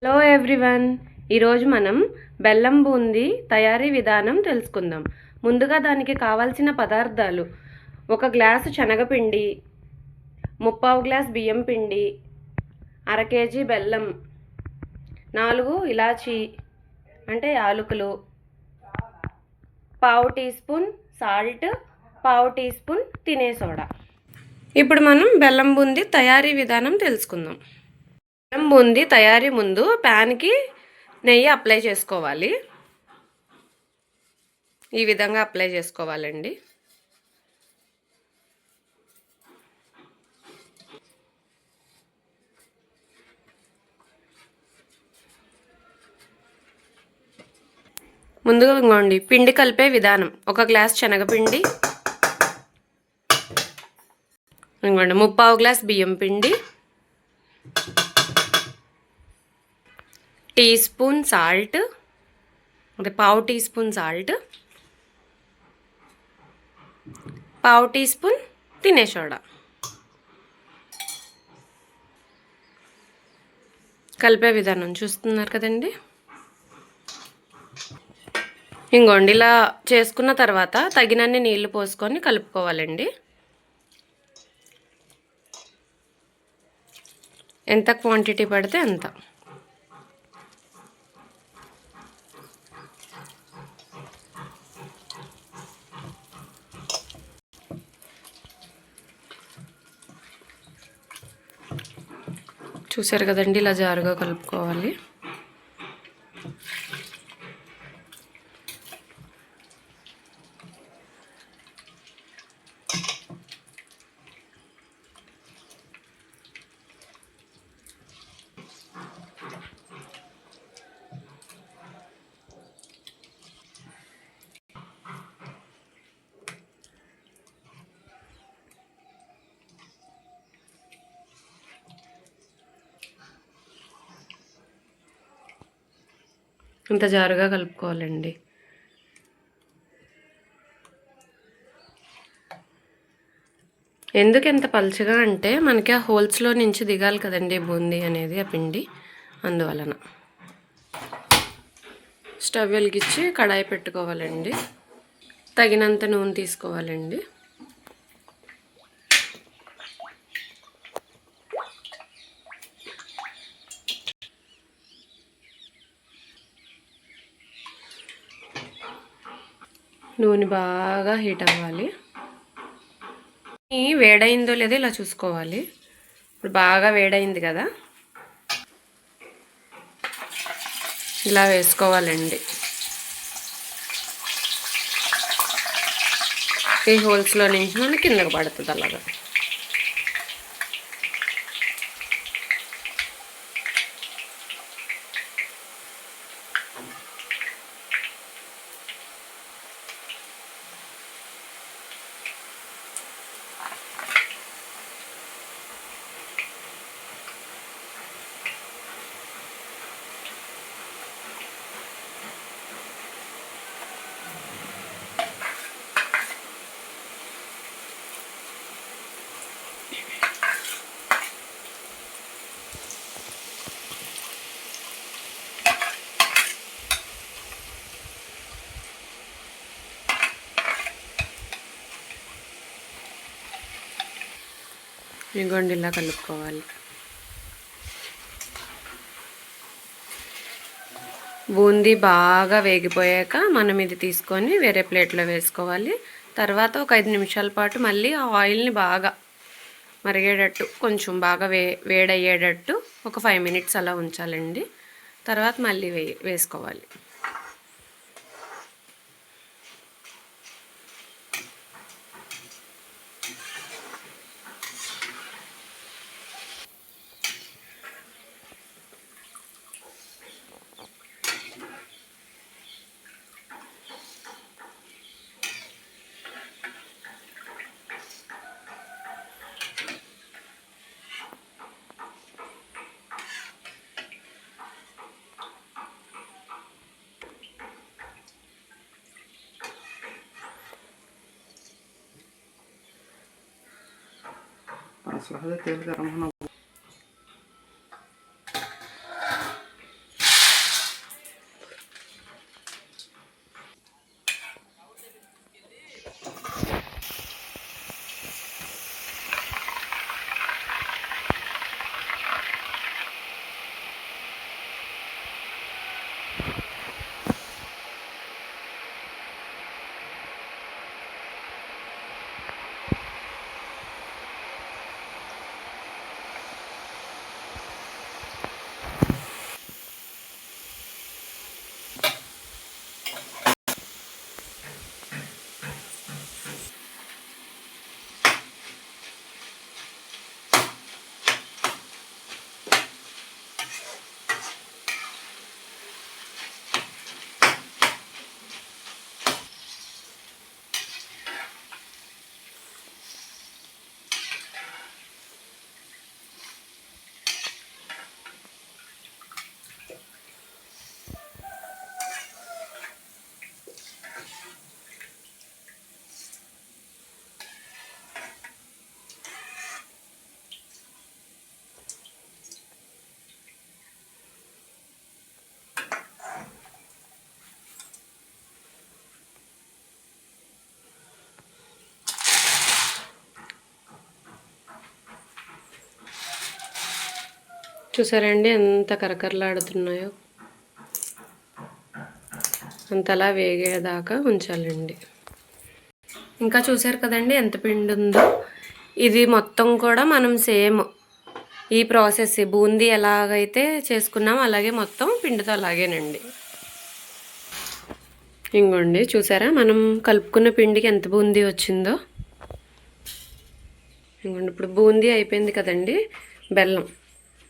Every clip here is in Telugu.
హలో ఎవ్రీవన్, ఈరోజు మనం బెల్లం బూందీ తయారీ విధానం తెలుసుకుందాం. ముందుగా దానికి కావాల్సిన పదార్థాలు: 1 గ్లాసు శనగపిండి, 3/4 గ్లాస్ బియ్యం పిండి, 1/2 కేజీ బెల్లం, 4 ఇలాచీ అంటే యాలకులు, 1/2 teaspoon salt, 1/2 teaspoon తినే సోడా. ఇప్పుడు మనం బెల్లం బూందీ తయారీ విధానం తెలుసుకుందాం. బెల్లం బూందీ తయారీ ముందు ప్యాన్కి నెయ్యి అప్లై చేసుకోవాలి. ఈ విధంగా అప్లై చేసుకోవాలండి. ముందుగా ఇంకోండి పిండి కలిపే విధానం: 1 గ్లాస్ శనగపిండి, ఇంకోండి 3/4 గ్లాస్ బియ్యం పిండి, టీ స్పూన్ సాల్ట్, అంటే 1/2 teaspoon salt, 1/2 teaspoon తినే సోడా. కలిపే విధానం చూస్తున్నారు కదండి. ఇంకోండి ఇలా చేసుకున్న తర్వాత తగినన్ని నీళ్లు పోసుకొని కలుపుకోవాలండి. ఎంత క్వాంటిటీ పడితే అంత. చూసారు కదండి, ఇలా జారుగా కలుపుకోవాలి. ఇంత జారుగా కలుపుకోవాలండి. ఎందుకు ఎంత పలుచగా అంటే మనకి ఆ హోల్స్లో నుంచి దిగాలి కదండి బూందీ అనేది, ఆ పిండి, అందువలన. స్టవ్ వెలిగించి కడాయి పెట్టుకోవాలండి. తగినంత నూనె తీసుకోవాలండి. నూనె బాగా హీట్ అవ్వాలి. వేడైందో లేదో ఇలా చూసుకోవాలి. ఇప్పుడు బాగా వేడైంది కదా, ఇలా వేసుకోవాలండి. ఈ హోల్స్లో నుంచి మనకి కిందకు పడుతుంది అలాగా. ఇంకోండి ఇలా కలుపుకోవాలి. బూందీ బాగా వేగిపోయాక మనం ఇది తీసుకొని వేరే ప్లేట్లో వేసుకోవాలి. తర్వాత ఒక 5 నిమిషాల పాటు మళ్ళీ ఆ ఆయిల్ని బాగా మరిగేటట్టు, కొంచెం బాగా వేడయ్యేటట్టు ఒక 5 మినిట్స్ అలా ఉంచాలండి. తర్వాత మళ్ళీ వేసుకోవాలి. तेल गरम होना। చూసారండి ఎంత కరకరలాడుతున్నాయో. అంతలా వేగేదాకా ఉంచాలండి. ఇంకా చూసారు కదండి ఎంత పిండి ఉందో. ఇది మొత్తం కూడా మనం సేమ్ ఈ ప్రాసెస్ బూందీ ఎలాగైతే చేసుకున్నామో అలాగే మొత్తం పిండితో అలాగేనండి. ఇంకోండి చూసారా మనం కలుపుకున్న పిండికి ఎంత బూందీ వచ్చిందో. ఇంకోండి ఇప్పుడు బూందీ అయిపోయింది కదండి. బెల్లం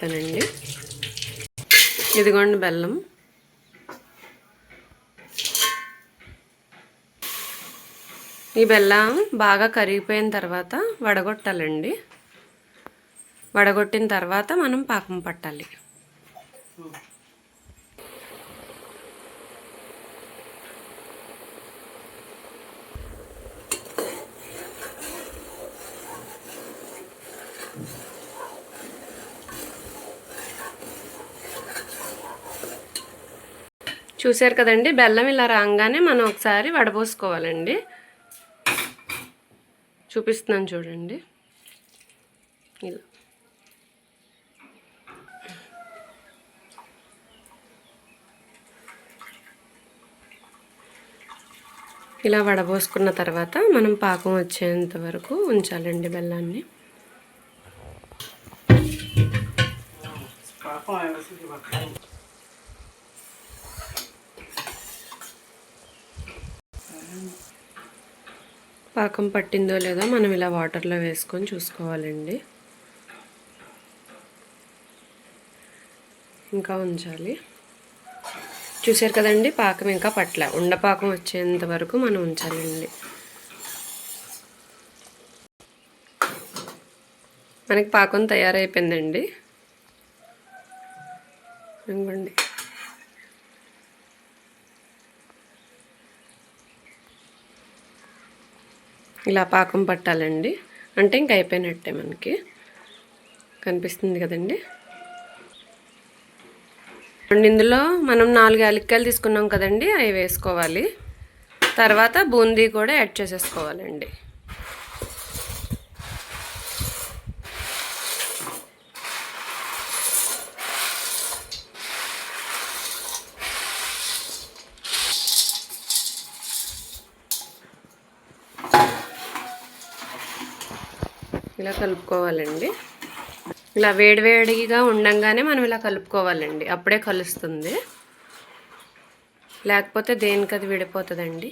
తనండి, ఇదిగోండి బెల్లం. ఈ బెల్లం బాగా కరిగిపోయిన తర్వాత వడగొట్టాలండి. వడగొట్టిన తర్వాత మనం పాకం పట్టాలి. చూసారు కదండి బెల్లం ఇలా రాగానే మనం ఒకసారి వడపోసుకోవాలండి. చూపిస్తున్నాను చూడండి. ఇలా ఇలా వడపోసుకున్న తర్వాత మనం పాకం వచ్చేంత వరకు ఉంచాలండి బెల్లాన్ని. పాకం పట్టిందో లేదో మనం ఇలా వాటర్లో వేసుకొని చూసుకోవాలండి. ఇంకా ఉంచాలి. చూసారు కదండి పాకం ఇంకా పట్ల ఉండపాకం వచ్చేంత వరకు మనం ఉంచాలండి. మనకి పాకం తయారైపోయిందండి. ఇవ్వండి. ఇలా పాకం పట్టాలండి. అంటే ఇంక అయిపోయినట్టే. మనకి కనిపిస్తుంది కదండి. ఇందులో మనం 4 యాలక్కాయలు తీసుకున్నాం కదండి, అవి వేసుకోవాలి. తర్వాత బూందీ కూడా యాడ్ చేసేసుకోవాలండి. ఇలా కలుపుకోవాలండి. ఇలా వేడివేడిగా ఉండంగానే మనం ఇలా కలుపుకోవాలండి. అప్పుడే కలుస్తుంది, లేకపోతే దేనికది విడిపోతుందండి.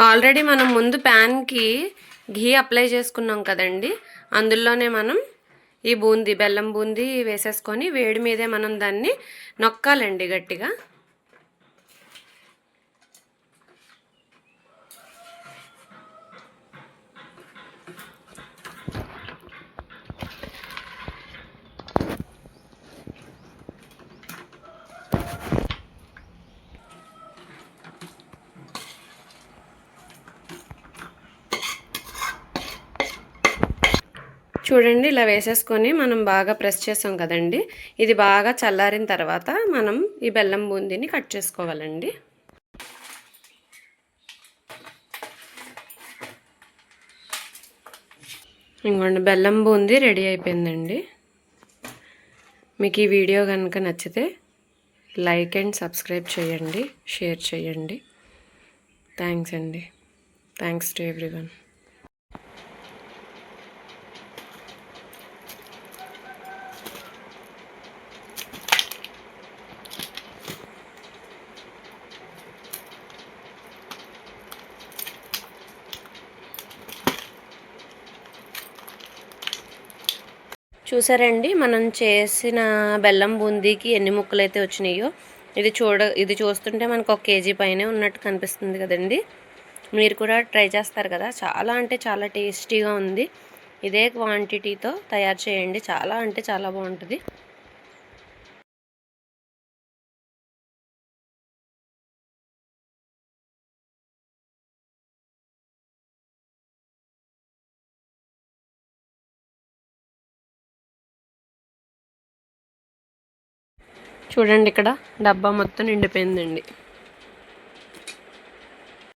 ఆల్రెడీ మనం ముందు ప్యాన్కి ఘీ అప్లై చేసుకున్నాం కదండి. అందులోనే మనం ఈ బూందీ బెల్లం బూందీ వేసేసుకొని వేడి మీదే మనం దాన్ని నొక్కాలండి గట్టిగా. చూడండి ఇలా వేసేసుకొని మనం బాగా ప్రెస్ చేసాం కదండి. ఇది బాగా చల్లారిన తర్వాత మనం ఈ బెల్లం బూందీని కట్ చేసుకోవాలండి. ఇంకోండి బెల్లం బూందీ రెడీ అయిపోయిందండి. మీకు ఈ వీడియో కనుక నచ్చితే లైక్ అండ్ సబ్స్క్రైబ్ చేయండి, షేర్ చేయండి. థ్యాంక్స్ అండి. Thanks to everyone. చూసారండి మనం చేసిన బెల్లం బూందీకి ఎన్ని ముక్కలు అయితే వచ్చినాయో. ఇది చూస్తుంటే మనకు 1 కేజీ పైనే ఉన్నట్టు కనిపిస్తుంది కదండి. మీరు కూడా ట్రై చేస్తారు కదా. చాలా అంటే చాలా టేస్టీగా ఉంది. ఇదే క్వాంటిటీతో తయారు చేయండి. చాలా అంటే చాలా బాగుంటుంది. చూడండి ఇక్కడ డబ్బా మొత్తం నిండిపోయిందండి.